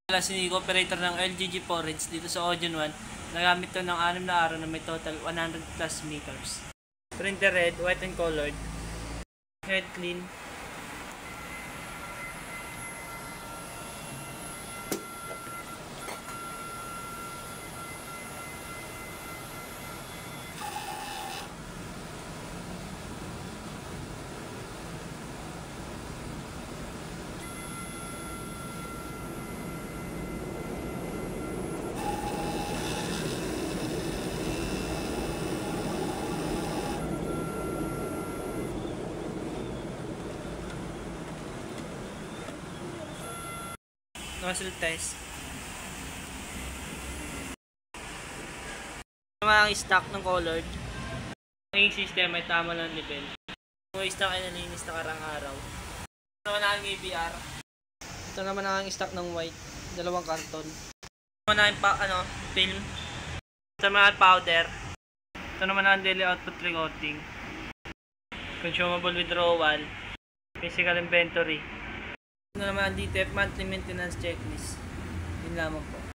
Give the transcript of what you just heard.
Si operator ng LGG Forage dito sa Audion 1. Nagamit to ng 6 na araw na may total 100 plus meters. Printer red, white and colored. Head clean. Nozzle test. Mga stock ng colored. Ang system ay tama ng level. Yung stock ay nalinis na karang araw. Ito naman ang ABR. Ito naman ang stock ng white. 2 karton. Ito naman ang film. Ito naman ang powder. Ito naman ang daily output recording. Consumable withdrawal. Physical inventory. Ito naman ang DTF monthly maintenance checklist. Yun lamang po.